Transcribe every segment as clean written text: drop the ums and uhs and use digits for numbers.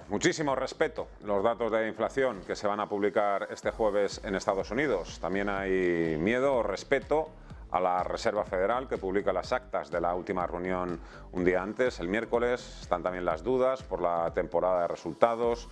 muchísimo respeto los datos de inflación que se van a publicar este jueves en Estados Unidos. También hay miedo o respeto a la Reserva Federal, que publica las actas de la última reunión un día antes, el miércoles. Están también las dudas por la temporada de resultados,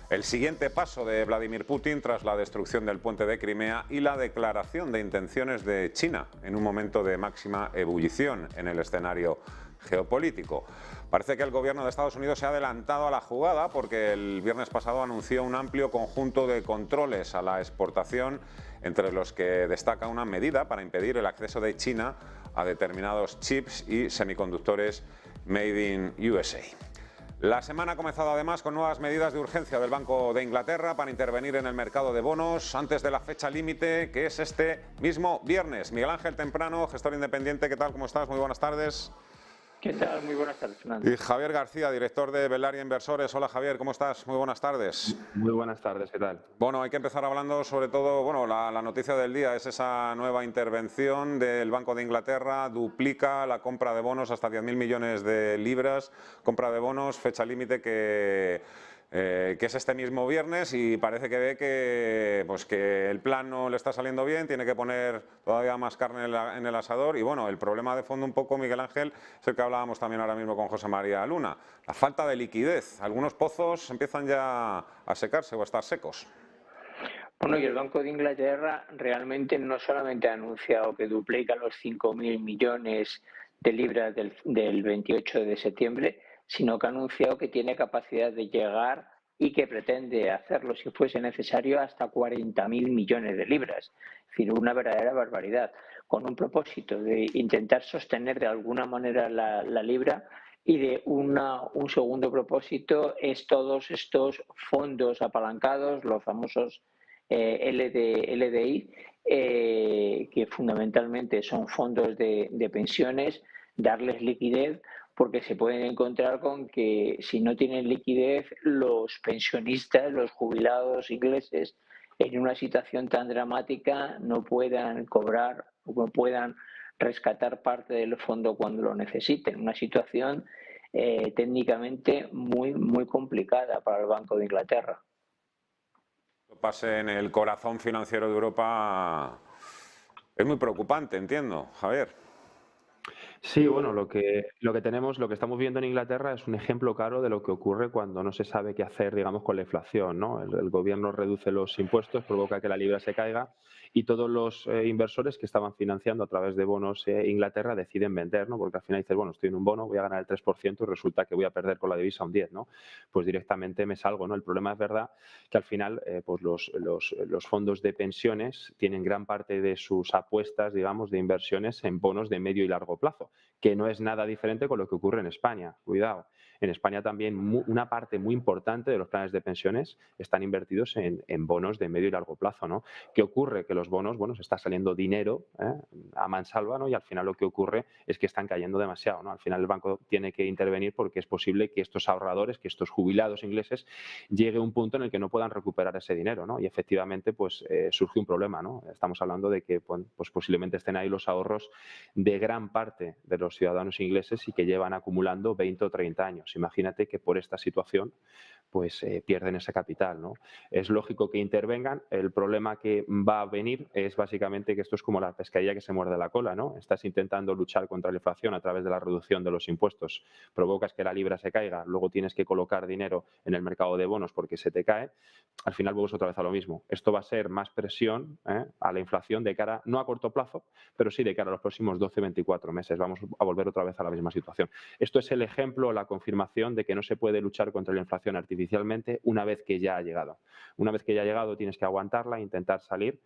el siguiente paso de Vladimir Putin tras la destrucción del puente de Crimea y la declaración de intenciones de China en un momento de máxima ebullición en el escenario geopolítico. Parece que el gobierno de Estados Unidos se ha adelantado a la jugada porque el viernes pasado anunció un amplio conjunto de controles a la exportación, entre los que destaca una medida para impedir el acceso de China a determinados chips y semiconductores made in USA. La semana ha comenzado además con nuevas medidas de urgencia del Banco de Inglaterra para intervenir en el mercado de bonos antes de la fecha límite, que es este mismo viernes. Miguel Ángel Temprano, gestor independiente, ¿qué tal? ¿Cómo estás? Muy buenas tardes. ¿Qué tal? Muy buenas tardes, Fernando. Y Javier García, director de Belaria Inversores. Hola Javier, ¿cómo estás? Muy buenas tardes. Muy buenas tardes, ¿qué tal? Bueno, hay que empezar hablando sobre todo, bueno, la noticia del día es esa nueva intervención del Banco de Inglaterra, duplica la compra de bonos hasta 10.000 millones de libras, compra de bonos, fecha límite que es este mismo viernes, y parece que ve que el plan no le está saliendo bien, tiene que poner todavía más carne en el asador. Y bueno, el problema de fondo un poco, Miguel Ángel, es el que hablábamos también ahora mismo con José María Luna, la falta de liquidez. Algunos pozos empiezan ya a secarse o a estar secos. Bueno, y el Banco de Inglaterra realmente no solamente ha anunciado que duplica los 5.000 millones de libras del 28 de septiembre, sino que ha anunciado que tiene capacidad de llegar y que pretende hacerlo, si fuese necesario, hasta 40.000 millones de libras. Es decir, una verdadera barbaridad, con un propósito de intentar sostener de alguna manera la libra. Y de un segundo propósito es todos estos fondos apalancados, los famosos LDI, que fundamentalmente son fondos de pensiones, darles liquidez, porque se pueden encontrar con que si no tienen liquidez, los pensionistas, los jubilados ingleses, en una situación tan dramática no puedan cobrar o no puedan rescatar parte del fondo cuando lo necesiten. Una situación técnicamente muy complicada para el Banco de Inglaterra. Pase en el corazón financiero de Europa es muy preocupante, entiendo, Javier. Sí, bueno, lo que tenemos, lo que estamos viendo en Inglaterra es un ejemplo claro de lo que ocurre cuando no se sabe qué hacer, digamos, con la inflación, ¿no? El gobierno reduce los impuestos, provoca que la libra se caiga y todos los inversores que estaban financiando a través de bonos Inglaterra deciden vender, ¿no? Porque al final dices, bueno, estoy en un bono, voy a ganar el 3% y resulta que voy a perder con la divisa un 10%, ¿no? Pues directamente me salgo, ¿no? El problema es verdad que al final pues los fondos de pensiones tienen gran parte de sus apuestas, digamos, de inversiones en bonos de medio y largo plazo, que no es nada diferente con lo que ocurre en España. Cuidado, en España también una parte muy importante de los planes de pensiones están invertidos en bonos de medio y largo plazo, ¿no? ¿Qué ocurre? Que los bonos, bueno, se está saliendo dinero a mansalva, ¿no? Y al final lo que ocurre es que están cayendo demasiado, ¿no? Al final el banco tiene que intervenir porque es posible que estos ahorradores, que estos jubilados ingleses, llegue a un punto en el que no puedan recuperar ese dinero, ¿no? Y efectivamente, pues surge un problema, ¿no? Estamos hablando de que pues posiblemente estén ahí los ahorros de gran parte de los ciudadanos ingleses y que llevan acumulando 20 o 30 años. Imagínate que por esta situación pues pierden ese capital, ¿no? Es lógico que intervengan. El problema que va a venir es básicamente que esto es como la pescadilla que se muerde la cola, ¿no? Estás intentando luchar contra la inflación a través de la reducción de los impuestos, provocas que la libra se caiga, luego tienes que colocar dinero en el mercado de bonos porque se te cae, al final vuelves otra vez a lo mismo. Esto va a ser más presión a la inflación de cara, no a corto plazo, pero sí de cara a los próximos 12-24 meses. Vamos a volver otra vez a la misma situación. Esto es el ejemplo, la confirmación de que no se puede luchar contra la inflación artificialmente una vez que ya ha llegado. Una vez que ya ha llegado tienes que aguantarla, intentar salir,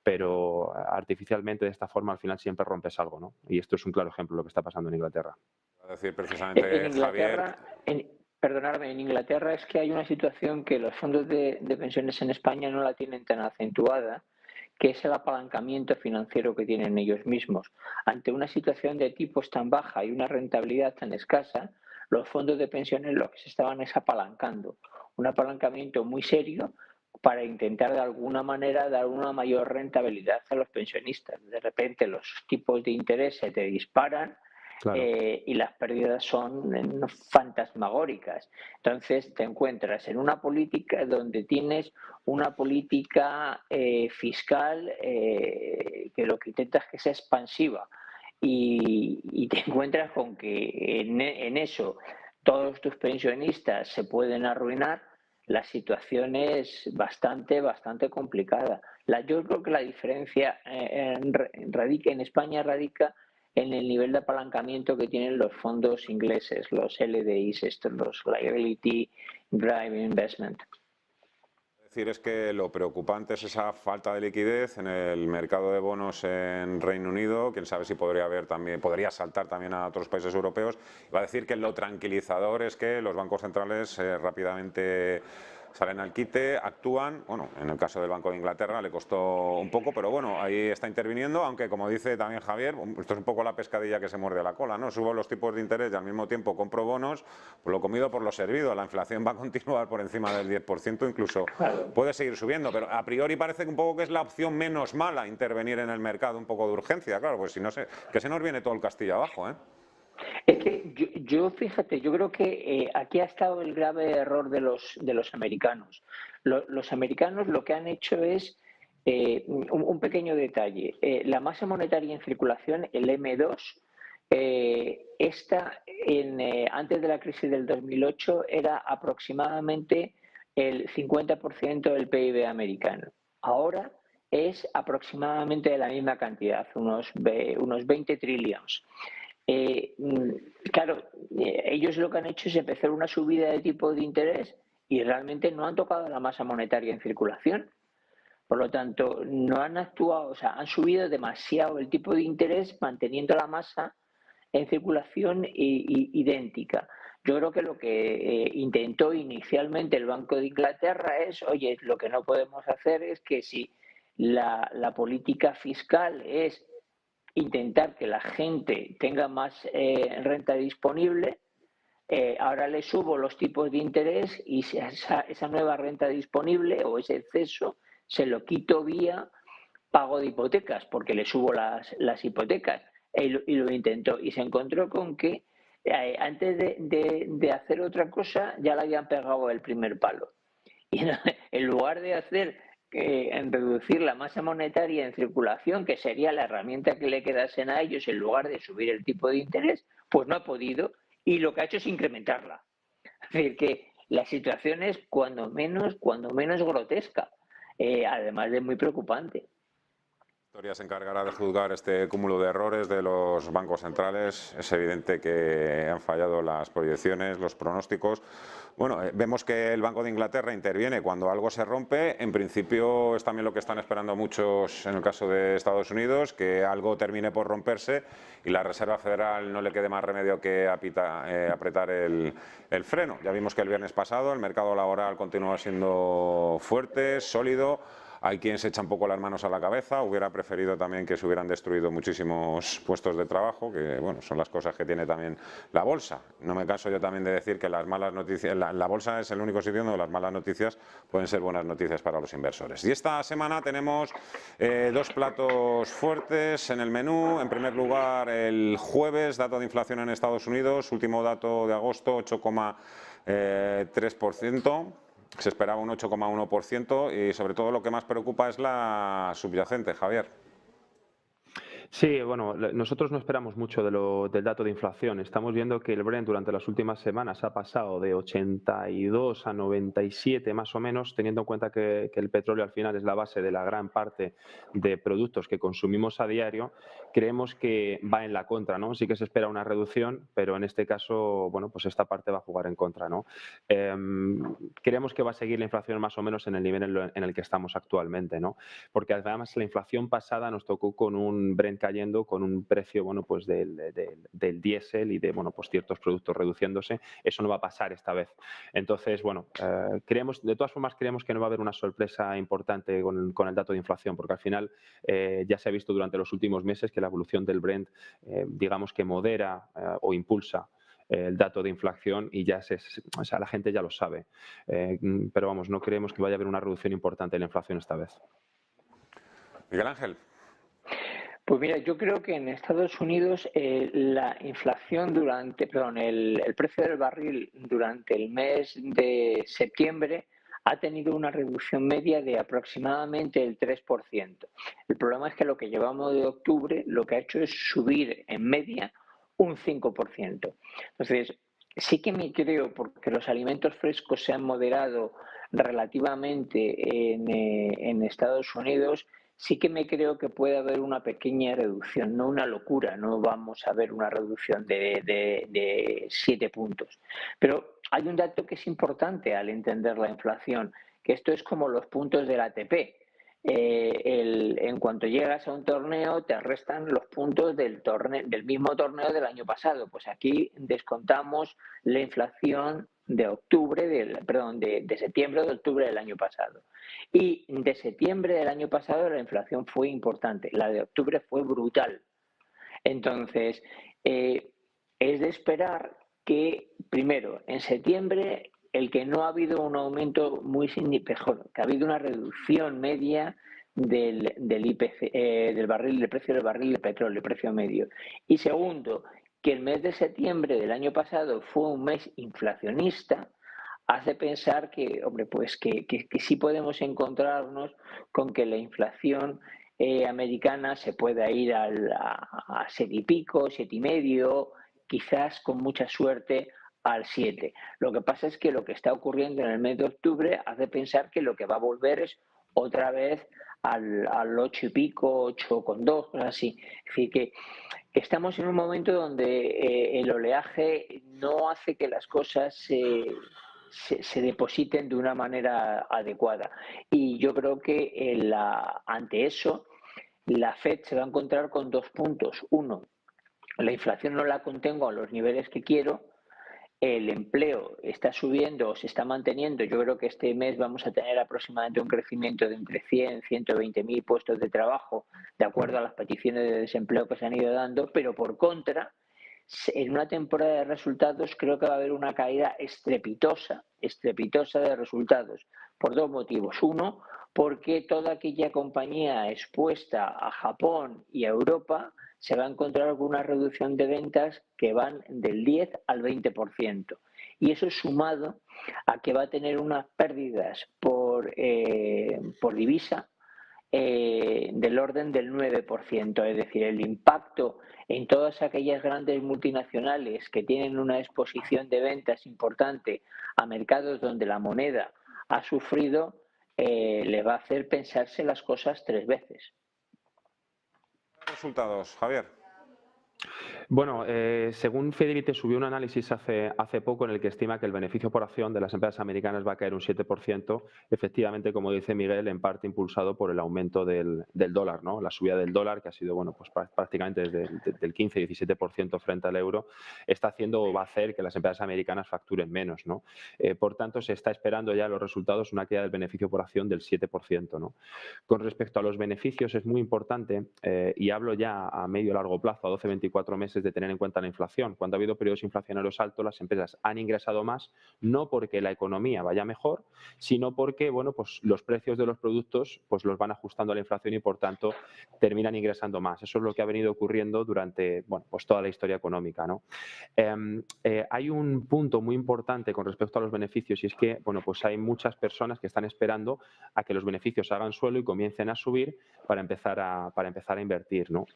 pero artificialmente de esta forma al final siempre rompes algo, ¿no? Y esto es un claro ejemplo de lo que está pasando en Inglaterra. Es decir, precisamente, En Javier... Inglaterra, perdonadme, en Inglaterra es que hay una situación que los fondos de pensiones en España no la tienen tan acentuada, que es el apalancamiento financiero que tienen ellos mismos. Ante una situación de tipos tan baja y una rentabilidad tan escasa, los fondos de pensiones lo que se estaban es apalancando. Un apalancamiento muy serio para intentar de alguna manera dar una mayor rentabilidad a los pensionistas. De repente los tipos de interés se te disparan Claro. y las pérdidas son fantasmagóricas. Entonces te encuentras en una política donde tienes una política fiscal que lo que intentas es que sea expansiva y te encuentras con que en eso todos tus pensionistas se pueden arruinar. La situación es bastante complicada. Yo creo que la diferencia en España radica en el nivel de apalancamiento que tienen los fondos ingleses, los LDIs, los Liability Drive Investment. Es decir, es que lo preocupante es esa falta de liquidez en el mercado de bonos en Reino Unido. Quién sabe si podría saltar también a otros países europeos. Va a decir que lo tranquilizador es que los bancos centrales rápidamente salen al quite, actúan. Bueno, en el caso del Banco de Inglaterra le costó un poco, pero bueno, ahí está interviniendo, aunque como dice también Javier, esto es un poco la pescadilla que se muerde la cola, ¿no? Subo los tipos de interés y al mismo tiempo compro bonos, por lo comido por lo servido. La inflación va a continuar por encima del 10%, incluso puede seguir subiendo, pero a priori parece que un poco que es la opción menos mala intervenir en el mercado, un poco de urgencia, claro, pues si no sé, que se nos viene todo el castillo abajo, ¿eh? Es que fíjate, yo creo que aquí ha estado el grave error de los americanos. Los americanos lo que han hecho es un pequeño detalle. La masa monetaria en circulación, el M2, antes de la crisis del 2008 era aproximadamente el 50% del PIB americano. Ahora es aproximadamente de la misma cantidad, unos 20 trillones. Claro, ellos lo que han hecho es empezar una subida de tipo de interés y realmente no han tocado la masa monetaria en circulación. Por lo tanto, no han actuado, o sea, han subido demasiado el tipo de interés manteniendo la masa en circulación idéntica. Yo creo que lo que intentó inicialmente el Banco de Inglaterra es, oye, lo que no podemos hacer es que si la política fiscal es intentar que la gente tenga más renta disponible, ahora le subo los tipos de interés y esa nueva renta disponible o ese exceso se lo quito vía pago de hipotecas, porque le subo las hipotecas. Y lo intentó y se encontró con que antes de hacer otra cosa ya le habían pegado el primer palo. Y en lugar de en reducir la masa monetaria en circulación, que sería la herramienta que le quedasen a ellos en lugar de subir el tipo de interés, pues no ha podido y lo que ha hecho es incrementarla. Es decir, que la situación es cuando menos grotesca, además de muy preocupante. La historia se encargará de juzgar este cúmulo de errores de los bancos centrales. Es evidente que han fallado las proyecciones, los pronósticos. Bueno, vemos que el Banco de Inglaterra interviene cuando algo se rompe. En principio es también lo que están esperando muchos en el caso de Estados Unidos, que algo termine por romperse y la Reserva Federal no le quede más remedio que apretar el freno. Ya vimos que el viernes pasado el mercado laboral continúa siendo fuerte, sólido. Hay quien se echa un poco las manos a la cabeza, hubiera preferido también que se hubieran destruido muchísimos puestos de trabajo, que bueno, son las cosas que tiene también la bolsa. No me canso yo también de decir que las malas noticias, la bolsa es el único sitio donde las malas noticias pueden ser buenas noticias para los inversores. Y esta semana tenemos dos platos fuertes en el menú. En primer lugar, el jueves, dato de inflación en Estados Unidos, último dato de agosto, 8,3%. Se esperaba un 8,1% y sobre todo lo que más preocupa es la subyacente, Javier. Sí, bueno, nosotros no esperamos mucho del dato de inflación. Estamos viendo que el Brent durante las últimas semanas ha pasado de 82 a 97 más o menos, teniendo en cuenta que el petróleo al final es la base de la gran parte de productos que consumimos a diario. Creemos que va en la contra, ¿no? Sí que se espera una reducción, pero en este caso, bueno, pues esta parte va a jugar en contra, ¿no? Creemos que va a seguir la inflación más o menos en el nivel en el que estamos actualmente, ¿no? Porque además la inflación pasada nos tocó con un Brent cayendo, con un precio, bueno, pues del diésel y de, bueno, pues ciertos productos reduciéndose. Eso no va a pasar esta vez. Entonces, bueno, de todas formas creemos que no va a haber una sorpresa importante con el dato de inflación, porque al final ya se ha visto durante los últimos meses que la evolución del Brent, digamos que modera o impulsa el dato de inflación y ya o sea, la gente ya lo sabe. Pero vamos, no creemos que vaya a haber una reducción importante de la inflación esta vez. Miguel Ángel. Pues mira, yo creo que en Estados Unidos la inflación el precio del barril durante el mes de septiembre ha tenido una reducción media de aproximadamente el 3%. El problema es que lo que llevamos de octubre lo que ha hecho es subir en media un 5%. Entonces, sí que me creo, porque los alimentos frescos se han moderado relativamente en Estados Unidos, sí que me creo que puede haber una pequeña reducción, no una locura, no vamos a ver una reducción de 7 puntos. Pero hay un dato que es importante al entender la inflación, que esto es como los puntos del ATP. En cuanto llegas a un torneo te restan los puntos del mismo torneo del año pasado. Pues aquí descontamos la inflación de septiembre o de octubre del año pasado. Y de septiembre del año pasado la inflación fue importante, la de octubre fue brutal. Entonces, es de esperar que, primero, en septiembre, el que no ha habido un aumento muy significativo, que ha habido una reducción media del IPC, del precio del barril de petróleo, el precio medio. Y segundo, que el mes de septiembre del año pasado fue un mes inflacionista, hace pensar que, hombre, pues que sí podemos encontrarnos con que la inflación americana se pueda ir a 7 y pico, 7 y medio, quizás con mucha suerte al 7. Lo que pasa es que lo que está ocurriendo en el mes de octubre hace pensar que lo que va a volver es otra vez al 8 y pico, 8,2, cosas así. Es decir, que estamos en un momento donde el oleaje no hace que las cosas se depositen de una manera adecuada. Y yo creo que ante eso la FED se va a encontrar con 2 puntos. Uno, la inflación no la contengo a los niveles que quiero, el empleo está subiendo o se está manteniendo. Yo creo que este mes vamos a tener aproximadamente un crecimiento de entre 100 y 120 mil puestos de trabajo, de acuerdo a las peticiones de desempleo que se han ido dando, pero por contra, en una temporada de resultados creo que va a haber una caída estrepitosa de resultados, por 2 motivos. Uno, porque toda aquella compañía expuesta a Japón y a Europa se va a encontrar con una reducción de ventas que van del 10 al 20%. Y eso sumado a que va a tener unas pérdidas por divisa del orden del 9%. Es decir, el impacto en todas aquellas grandes multinacionales que tienen una exposición de ventas importante a mercados donde la moneda ha sufrido, le va a hacer pensarse las cosas 3 veces. Resultados, Javier. Bueno, según Fidelity subió un análisis hace poco en el que estima que el beneficio por acción de las empresas americanas va a caer un 7%, efectivamente, como dice Miguel, en parte impulsado por el aumento del dólar, ¿no? La subida del dólar, que ha sido bueno, pues prácticamente desde el 15-17% frente al euro, está haciendo o va a hacer que las empresas americanas facturen menos, ¿no? Por tanto, se está esperando ya los resultados una caída del beneficio por acción del 7%, ¿no? Con respecto a los beneficios, es muy importante, y hablo ya a medio y largo plazo, a 12-24 meses, de tener en cuenta la inflación. Cuando ha habido periodos inflacionarios altos, las empresas han ingresado más, no porque la economía vaya mejor, sino porque bueno, pues los precios de los productos pues los van ajustando a la inflación y por tanto terminan ingresando más. Eso es lo que ha venido ocurriendo durante bueno, pues toda la historia económica, ¿no? Hay un punto muy importante con respecto a los beneficios y es que bueno, pues hay muchas personas que están esperando a que los beneficios hagan suelo y comiencen a subir para empezar a invertir, ¿no?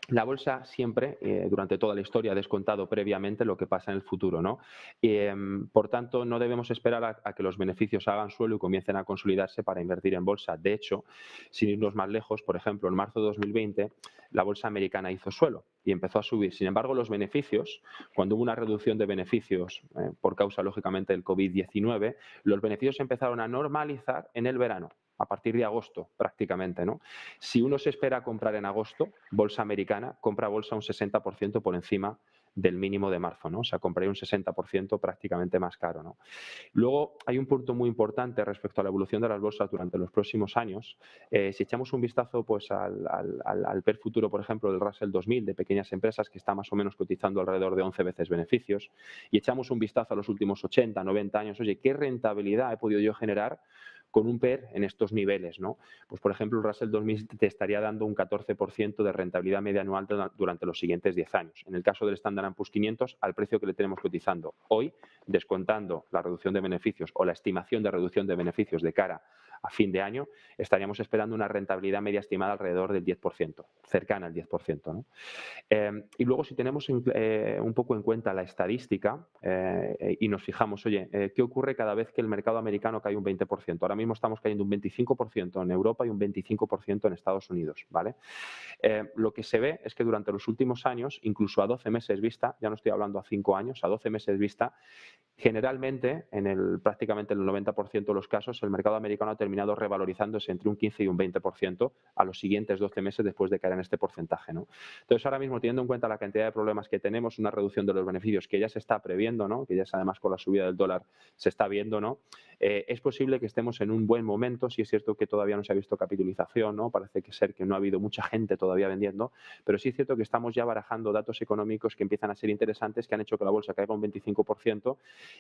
La bolsa siempre, durante toda la historia, ha descontado previamente lo que pasa en el futuro, ¿no? Por tanto, no debemos esperar a que los beneficios hagan suelo y comiencen a consolidarse para invertir en bolsa. De hecho, sin irnos más lejos, por ejemplo, en marzo de 2020, la bolsa americana hizo suelo y empezó a subir. Sin embargo, los beneficios, cuando hubo una reducción de beneficios por causa, lógicamente, del COVID-19, los beneficios empezaron a normalizar en el verano, a partir de agosto prácticamente, ¿no? Si uno se espera a comprar en agosto, bolsa americana, compra bolsa un 60% por encima del mínimo de marzo, ¿no? O sea, compraría un 60% prácticamente más caro, ¿no? Luego, hay un punto muy importante respecto a la evolución de las bolsas durante los próximos años. Si echamos un vistazo pues, al PER futuro, por ejemplo, del Russell 2000, de pequeñas empresas que está más o menos cotizando alrededor de 11 veces beneficios, y echamos un vistazo a los últimos 80, 90 años, oye, ¿qué rentabilidad he podido yo generar con un PER en estos niveles, ¿no? Pues, por ejemplo, el Russell 2000 te estaría dando un 14% de rentabilidad media anual durante los siguientes 10 años. En el caso del Standard & Poor's 500, al precio que le tenemos cotizando hoy, descontando la reducción de beneficios o la estimación de reducción de beneficios de cara a fin de año, estaríamos esperando una rentabilidad media estimada alrededor del 10%, cercana al 10%, ¿no? Y luego, si tenemos un poco en cuenta la estadística y nos fijamos, oye, ¿qué ocurre cada vez que el mercado americano cae un 20%? Ahora mismo estamos cayendo un 25% en Europa y un 25% en Estados Unidos, ¿vale? Lo que se ve es que durante los últimos años, incluso a 12 meses vista, ya no estoy hablando a 5 años, a 12 meses vista, generalmente, prácticamente en el 90% de los casos, el mercado americano ha terminado revalorizándose entre un 15 y un 20% a los siguientes 12 meses después de caer en este porcentaje, ¿no? Entonces, ahora mismo, teniendo en cuenta la cantidad de problemas que tenemos, una reducción de los beneficios que ya se está previendo, ¿no? Que ya es, además, con la subida del dólar se está viendo, ¿no? Es posible que estemos en un buen momento. Sí es cierto que todavía no se ha visto capitalización, ¿no? Parece ser que no ha habido mucha gente todavía vendiendo, pero sí es cierto que estamos ya barajando datos económicos que empiezan a ser interesantes, que han hecho que la bolsa caiga un 25%.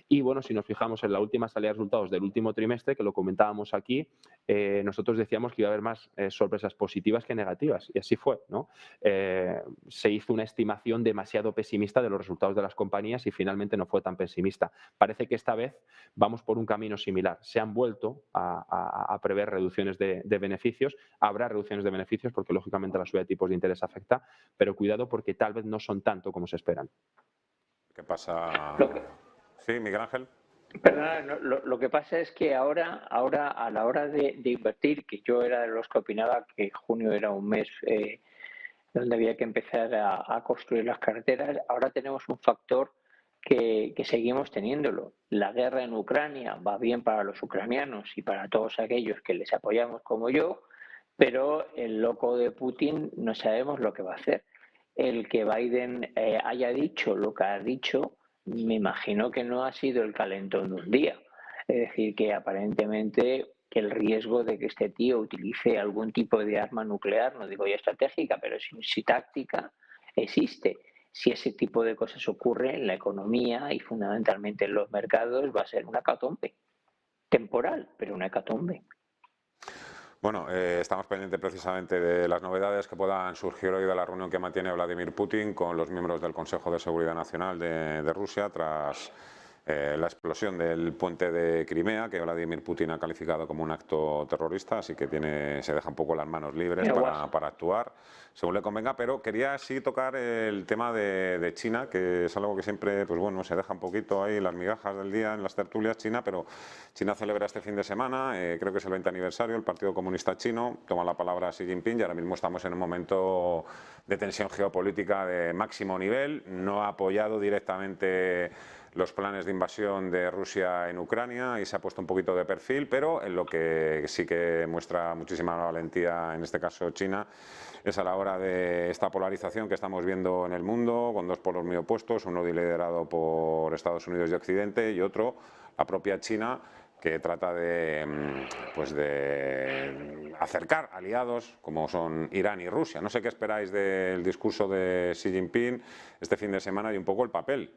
Y bueno, si nos fijamos en la última salida de resultados del último trimestre, que lo comentábamos aquí, nosotros decíamos que iba a haber más sorpresas positivas que negativas, y así fue, ¿no? Se hizo una estimación demasiado pesimista de los resultados de las compañías y finalmente no fue tan pesimista. Parece que esta vez vamos por un camino similar. Se han vuelto a prever reducciones de beneficios. Habrá reducciones de beneficios porque, lógicamente, la subida de tipos de interés afecta, pero cuidado porque tal vez no son tanto como se esperan. ¿Qué pasa? Sí, Miguel Ángel. Perdona, lo que pasa es que ahora a la hora de invertir, que yo era de los que opinaba que junio era un mes donde había que empezar a construir las carreteras, ahora tenemos un factor que seguimos teniéndolo. La guerra en Ucrania va bien para los ucranianos y para todos aquellos que les apoyamos como yo, pero el loco de Putin no sabemos lo que va a hacer. El que Biden haya dicho lo que ha dicho, me imagino que no ha sido el calentón de un día. Es decir, que aparentemente que el riesgo de que este tío utilice algún tipo de arma nuclear, no digo ya estratégica, pero sí táctica, existe. Si ese tipo de cosas ocurre en la economía y fundamentalmente en los mercados, va a ser una hecatombe. Temporal, pero una hecatombe. Bueno, estamos pendientes precisamente de las novedades que puedan surgir hoy de la reunión que mantiene Vladimir Putin con los miembros del Consejo de Seguridad Nacional de Rusia tras la explosión del puente de Crimea, que Vladimir Putin ha calificado como un acto terrorista, así que se deja un poco las manos libres para actuar según le convenga. Pero quería sí tocar el tema de China, que es algo que siempre, pues bueno, se deja un poquito ahí las migajas del día en las tertulias. China, pero China celebra este fin de semana, creo que es el 20 aniversario, el Partido Comunista Chino toma la palabra Xi Jinping y ahora mismo estamos en un momento de tensión geopolítica de máximo nivel. No ha apoyado directamente los planes de invasión de Rusia en Ucrania y se ha puesto un poquito de perfil, pero en lo que sí que muestra muchísima valentía, en este caso China, es a la hora de esta polarización que estamos viendo en el mundo, con dos polos muy opuestos, uno liderado por Estados Unidos y Occidente y otro, la propia China, que trata de acercar aliados como son Irán y Rusia. No sé qué esperáis del discurso de Xi Jinping este fin de semana y un poco el papel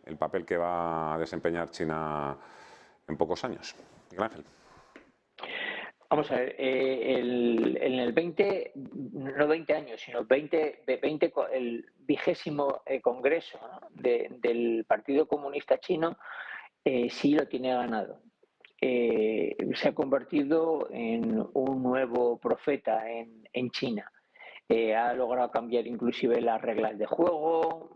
que va a desempeñar China en pocos años. Miguel Ángel. Vamos a ver, en el 20, no 20 años, sino el 20º Congreso, ¿no?, del Partido Comunista Chino, sí lo tiene ganado. Se ha convertido en un nuevo profeta en China. Ha logrado cambiar inclusive las reglas de juego.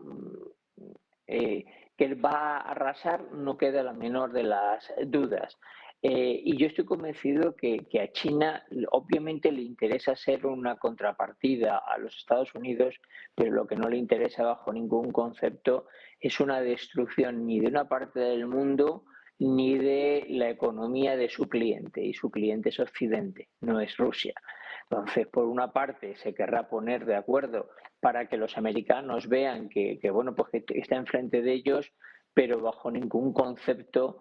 Que él va a arrasar, no queda la menor de las dudas. Y yo estoy convencido que a China obviamente le interesa ser una contrapartida a los Estados Unidos, pero lo que no le interesa bajo ningún concepto es una destrucción ni de una parte del mundo ni de la economía de su cliente, y su cliente es Occidente, no es Rusia. Entonces, por una parte, se querrá poner de acuerdo para que los americanos vean que bueno, pues que está enfrente de ellos, pero bajo ningún concepto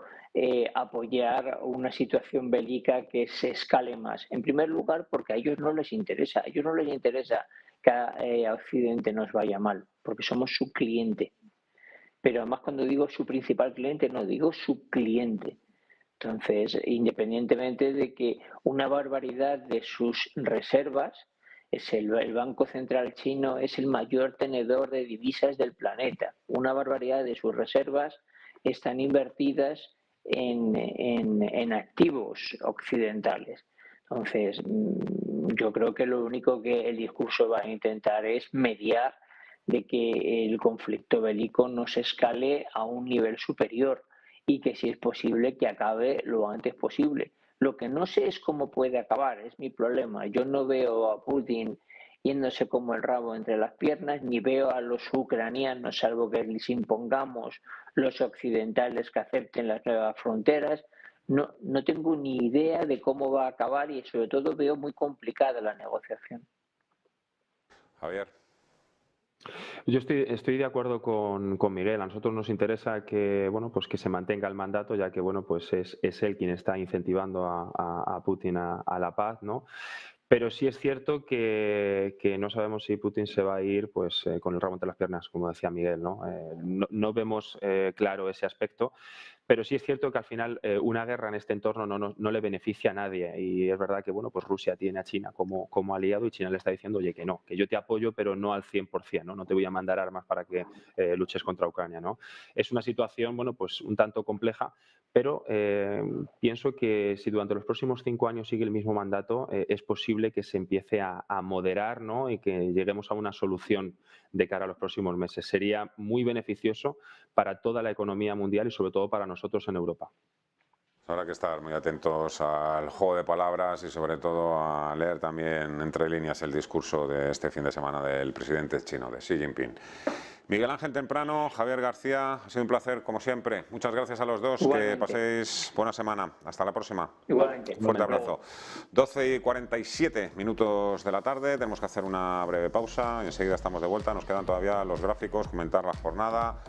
apoyar una situación bélica que se escale más. En primer lugar, porque a ellos no les interesa, que a Occidente nos vaya mal, porque somos su cliente. Pero además, cuando digo su principal cliente, no digo su cliente. Entonces, independientemente de que una barbaridad de sus reservas, el Banco Central chino es el mayor tenedor de divisas del planeta. Una barbaridad de sus reservas están invertidas en activos occidentales. Entonces, yo creo que lo único que el discurso va a intentar es mediar de que el conflicto bélico no se escale a un nivel superior y que si es posible que acabe lo antes posible. Lo que no sé es cómo puede acabar, es mi problema. Yo no veo a Putin yéndose como el rabo entre las piernas, ni veo a los ucranianos, salvo que les impongamos los occidentales que acepten las nuevas fronteras. No tengo ni idea de cómo va a acabar y sobre todo veo muy complicada la negociación. Javier. Yo estoy de acuerdo con Miguel. A nosotros nos interesa que, bueno, pues que se mantenga el mandato, ya que, bueno, pues es él quien está incentivando a Putin a la paz, ¿no? Pero sí es cierto que no sabemos si Putin se va a ir pues con el rabo entre las piernas, como decía Miguel, ¿no? No vemos claro ese aspecto, pero sí es cierto que al final una guerra en este entorno no le beneficia a nadie, y es verdad que, bueno, pues Rusia tiene a China como aliado y China le está diciendo, oye, que no, que yo te apoyo, pero no al 100%, ¿no? No te voy a mandar armas para que luches contra Ucrania, ¿no? Es una situación, bueno, pues un tanto compleja, pero pienso que si durante los próximos 5 años sigue el mismo mandato, es posible que se empiece a moderar, ¿no? Y que lleguemos a una solución de cara a los próximos meses. Sería muy beneficioso para toda la economía mundial y sobre todo para nosotros en Europa. Habrá que estar muy atentos al juego de palabras y sobre todo a leer también entre líneas el discurso de este fin de semana del presidente chino, de Xi Jinping. Miguel Ángel Temprano, Javier García, ha sido un placer como siempre. Muchas gracias a los dos. Igualmente. Que paséis buena semana. Hasta la próxima. Igualmente. Fuerte abrazo. 12:47 de la tarde. Tenemos que hacer una breve pausa. Enseguida estamos de vuelta. Nos quedan todavía los gráficos, comentar la jornada,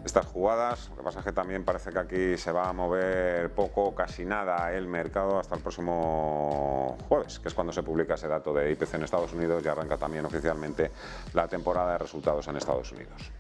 estas jugadas. Lo que pasa es que también parece que aquí se va a mover poco, casi nada el mercado hasta el próximo jueves, que es cuando se publica ese dato de IPC en Estados Unidos y arranca también oficialmente la temporada de resultados en Estados Unidos.